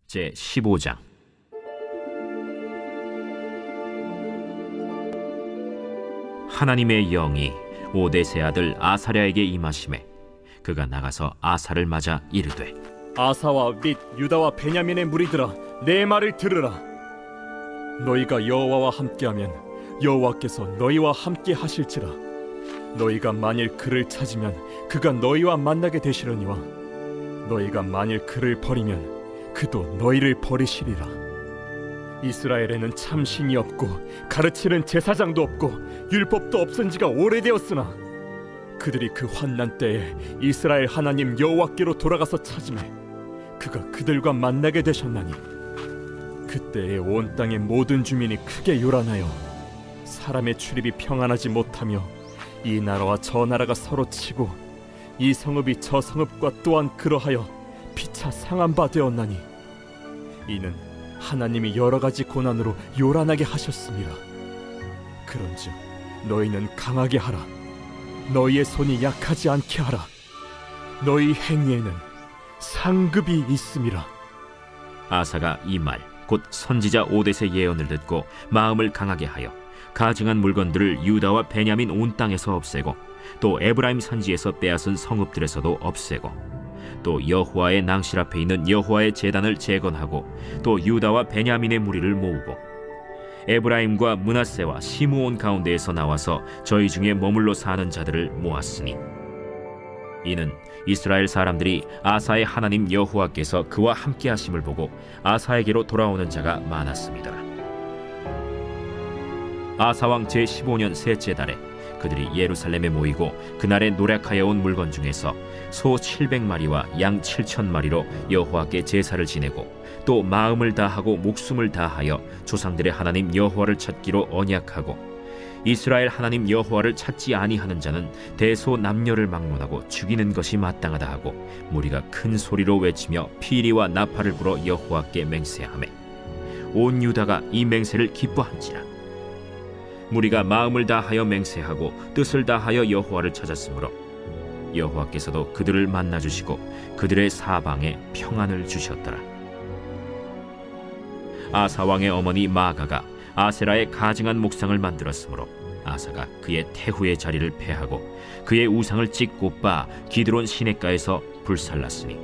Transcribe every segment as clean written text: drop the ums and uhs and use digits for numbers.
제 15장. 하나님의 영이 오뎃의 아들 아사랴에게 임하심에 그가 나가서 아사를 맞아 이르되, 아사와 및 유다와 베냐민의 무리들아, 내 말을 들으라. 너희가 여호와와 함께하면 여호와께서 너희와 함께 하실지라. 너희가 만일 그를 찾으면 그가 너희와 만나게 되시려니와 너희가 만일 그를 버리면 그도 너희를 버리시리라. 이스라엘에는 참 신이 없고 가르치는 제사장도 없고 율법도 없은 지가 오래되었으나 그들이 그 환난 때에 이스라엘 하나님 여호와께로 돌아가서 찾으매 그가 그들과 만나게 되셨나니, 그때에 온 땅의 모든 주민이 크게 요란하여 사람의 출입이 평안하지 못하며 이 나라와 저 나라가 서로 치고 이 성읍이 저 성읍과 또한 그러하여 피차 상한 바 되었나니, 이는 하나님이 여러 가지 고난으로 요란하게 하셨습니다. 그런즉 너희는 강하게 하라. 너희의 손이 약하지 않게 하라. 너희 행위에는 상급이 있음이라. 아사가 이 말 곧 선지자 오뎃의 예언을 듣고 마음을 강하게 하여 가증한 물건들을 유다와 베냐민 온 땅에서 없애고 또 에브라임 산지에서 빼앗은 성읍들에서도 없애고 또 여호와의 낭실 앞에 있는 여호와의 제단을 재건하고 또 유다와 베냐민의 무리를 모으고 에브라임과 므낫세와 시므온 가운데에서 나와서 저희 중에 머물러 사는 자들을 모았으니, 이는 이스라엘 사람들이 아사의 하나님 여호와께서 그와 함께 하심을 보고 아사에게로 돌아오는 자가 많았습니다. 아사 왕 제15년 셋째 달에 그들이 예루살렘에 모이고 그날에 노력하여 온 물건 중에서 소 700마리와 양 7,000마리로 여호와께 제사를 지내고 또 마음을 다하고 목숨을 다하여 조상들의 하나님 여호와를 찾기로 언약하고, 이스라엘 하나님 여호와를 찾지 아니하는 자는 대소 남녀를 막론하고 죽이는 것이 마땅하다 하고 무리가 큰 소리로 외치며 피리와 나팔을 불어 여호와께 맹세하매 온 유다가 이 맹세를 기뻐한지라. 무리가 마음을 다하여 맹세하고 뜻을 다하여 여호와를 찾았으므로 여호와께서도 그들을 만나 주시고 그들의 사방에 평안을 주셨더라. 아사 왕의 어머니 마아가가 아세라의 가증한 목상을 만들었으므로 아사가 그의 태후의 자리를 폐하고 그의 우상을 찢고 빻아 기드론 시냇가에서 불살랐으니,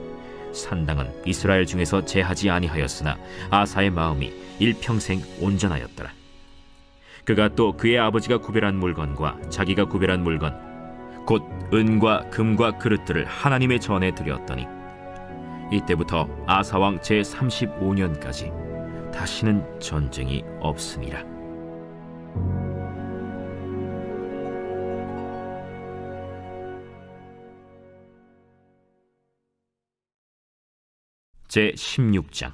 산당은 이스라엘 중에서 제하지 아니하였으나 아사의 마음이 일평생 온전하였더라. 그가 또 그의 아버지가 구별한 물건과 자기가 구별한 물건 곧 은과 금과 그릇들을 하나님의 전에 드렸더니, 이때부터 아사 왕 제35년까지 다시는 전쟁이 없으니라. 제 16장.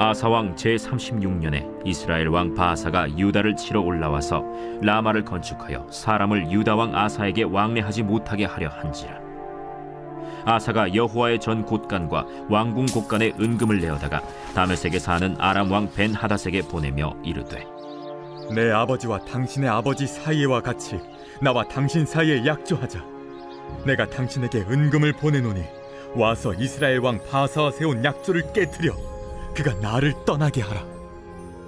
아사 왕 제36년에 이스라엘 왕 바아사가 유다를 치러 올라와서 라마를 건축하여 사람을 유다 왕 아사에게 왕래하지 못하게 하려 한지라. 아사가 여호와의 전 곳간과 왕궁 곳간에 은금을 내어다가 다메섹에 사는 아람 왕 벤하닷에게 보내며 이르되, 내 아버지와 당신의 아버지 사이와 같이 나와 당신 사이에 약조하자. 내가 당신에게 은금을 보내노니 와서 이스라엘 왕 바아사와 세운 약조를 깨뜨려 그가 나를 떠나게 하라.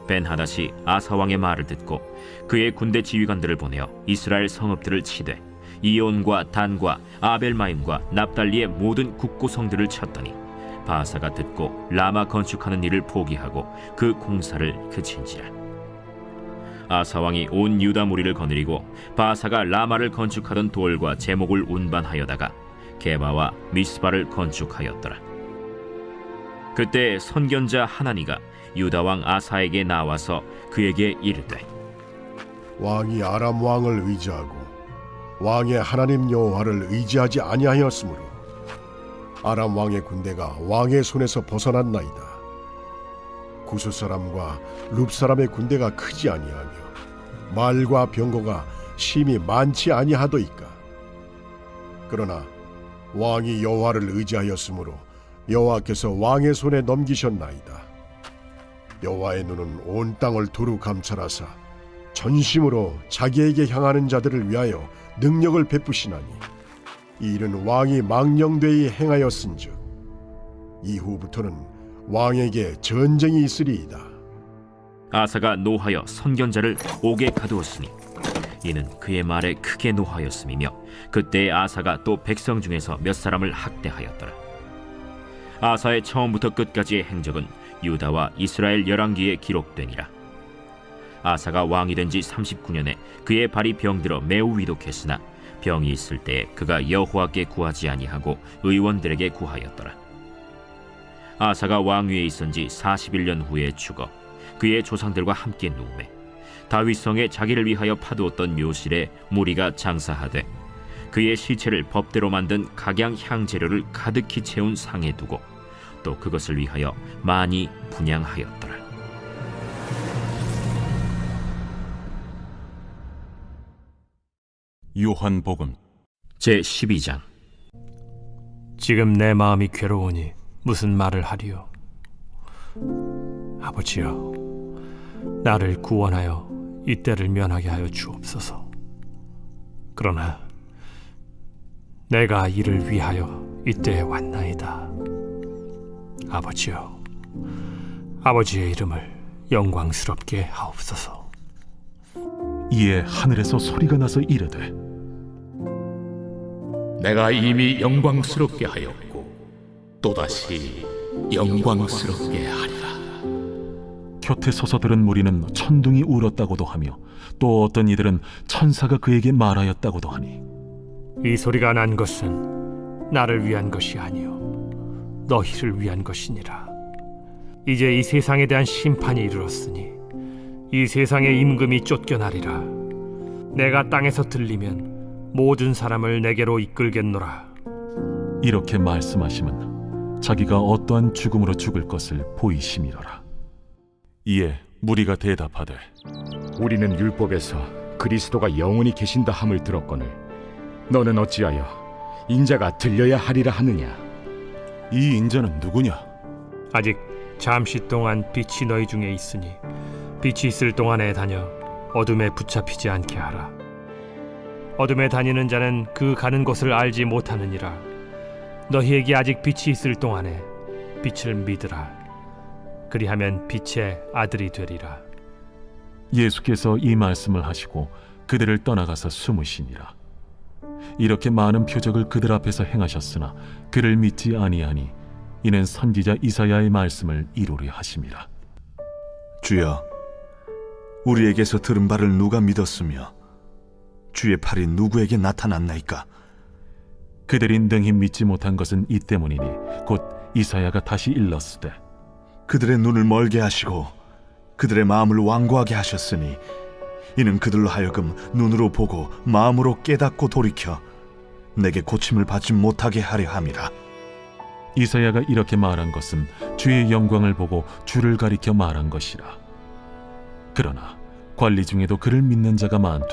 벤하닷이 아사 왕의 말을 듣고 그의 군대 지휘관들을 보내어 이스라엘 성읍들을 치되 이온과 단과 아벨마임과 납달리의 모든 국고성들을 쳤더니, 바아사가 듣고 라마 건축하는 일을 포기하고 그 공사를 그친지라. 아사 왕이 온 유다 무리를 거느리고 바아사가 라마를 건축하던 돌과 제목을 운반하여다가 게바와 미스바를 건축하였더라. 그때 선견자 하나니가 유다 왕 아사에게 나와서 그에게 이르되, 왕이 아람 왕을 의지하고 왕의 하나님 여호와를 의지하지 아니하였으므로 아람 왕의 군대가 왕의 손에서 벗어났나이다. 구스 사람과 룹 사람의 군대가 크지 아니하며 말과 병거가 심히 많지 아니하도이까. 그러나 왕이 여호와를 의지하였으므로 여호와께서 왕의 손에 넘기셨나이다. 여호와의 눈은 온 땅을 두루 감찰하사 전심으로 자기에게 향하는 자들을 위하여 능력을 베푸시나니 이 일은 왕이 망령되이 행하였은즉 이후부터는 왕에게 전쟁이 있으리이다. 아사가 노하여 선견자를 옥에 가두었으니 이는 그의 말에 크게 노하였음이며 그때 아사가 또 백성 중에서 몇 사람을 학대하였더라. 아사의 처음부터 끝까지의 행적은 유다와 이스라엘 열왕기에 기록되니라. 아사가 왕이 된 지 39년에 그의 발이 병들어 매우 위독했으나 병이 있을 때에 그가 여호와께 구하지 아니하고 의원들에게 구하였더라. 아사가 왕위에 있은 지 41년 후에 죽어 그의 조상들과 함께 누우매 다윗성에 자기를 위하여 파두었던 묘실에 무리가 장사하되 그의 시체를 법대로 만든 각양 향재료를 가득히 채운 상에 두고 또 그것을 위하여 많이 분향하였더라. 요한복음 제12장. 지금 내 마음이 괴로우니 무슨 말을 하리요? 아버지여, 나를 구원하여 이때를 면하게 하여 주옵소서. 그러나 내가 이를 위하여 이때에 왔나이다. 아버지여, 아버지의 이름을 영광스럽게 하옵소서. 이에 하늘에서 소리가 나서 이르되 내가 이미 영광스럽게 하였고 또다시 영광스럽게 하리라. 곁에 서서 들은 무리는 천둥이 울었다고도 하며 또 어떤 이들은 천사가 그에게 말하였다고도 하니 이 소리가 난 것은 나를 위한 것이 아니요 너희를 위한 것이니라. 이제 이 세상에 대한 심판이 이르렀으니 이 세상의 임금이 쫓겨나리라. 내가 땅에서 들리면 모든 사람을 내게로 이끌겠노라. 이렇게 말씀하심은 자기가 어떠한 죽음으로 죽을 것을 보이심이로라. 이에 무리가 대답하되 우리는 율법에서 그리스도가 영원히 계신다 함을 들었거늘 너는 어찌하여 인자가 들려야 하리라 하느냐? 이 인자는 누구냐? 아직 잠시 동안 빛이 너희 중에 있으니 빛이 있을 동안에 다녀 어둠에 붙잡히지 않게 하라. 어둠에 다니는 자는 그 가는 곳을 알지 못하느니라. 너희에게 아직 빛이 있을 동안에 빛을 믿으라. 그리하면 빛의 아들이 되리라. 예수께서 이 말씀을 하시고 그들을 떠나가서 숨으시니라. 이렇게 많은 표적을 그들 앞에서 행하셨으나 그를 믿지 아니하니 이는 선지자 이사야의 말씀을 이루려 하심이라. 주여, 우리에게서 들은 바를 누가 믿었으며 주의 팔이 누구에게 나타났나이까? 그들이 능히 믿지 못한 것은 이 때문이니 곧 이사야가 다시 일렀으되 그들의 눈을 멀게 하시고 그들의 마음을 완고하게 하셨으니 이는 그들로 하여금 눈으로 보고 마음으로 깨닫고 돌이켜 내게 고침을 받지 못하게 하려 함이라. 이사야가 이렇게 말한 것은 주의 영광을 보고 주를 가리켜 말한 것이라. 그러나 관리 중에도 그를 믿는 자가 많되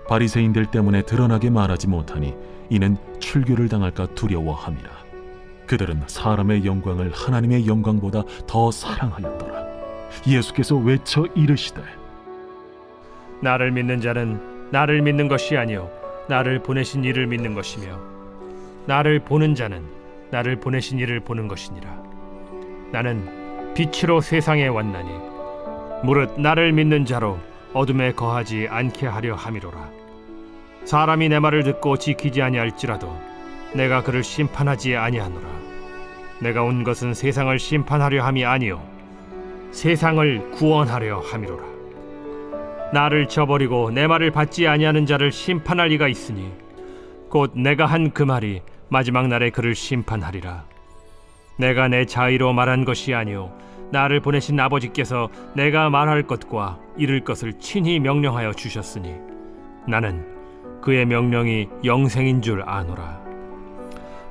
바리새인들 때문에 드러나게 말하지 못하니 이는 출교를 당할까 두려워함이라. 그들은 사람의 영광을 하나님의 영광보다 더 사랑하였더라. 예수께서 외쳐 이르시되 나를 믿는 자는 나를 믿는 것이 아니요 나를 보내신 이를 믿는 것이며 나를 보는 자는 나를 보내신 이를 보는 것이니라. 나는 빛으로 세상에 왔나니 무릇 나를 믿는 자로 어둠에 거하지 않게 하려 함이로라. 사람이 내 말을 듣고 지키지 아니할지라도 내가 그를 심판하지 아니하노라. 내가 온 것은 세상을 심판하려 함이 아니요 세상을 구원하려 함이로라. 나를 저버리고 내 말을 받지 아니하는 자를 심판할 이가 있으니 곧 내가 한 그 말이 마지막 날에 그를 심판하리라. 내가 내 자의로 말한 것이 아니요 나를 보내신 아버지께서 내가 말할 것과 이룰 것을 친히 명령하여 주셨으니 나는 그의 명령이 영생인 줄 아노라.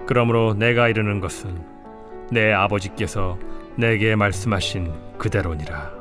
그러므로 내가 이르는 것은 내 아버지께서 내게 말씀하신 그대로니라.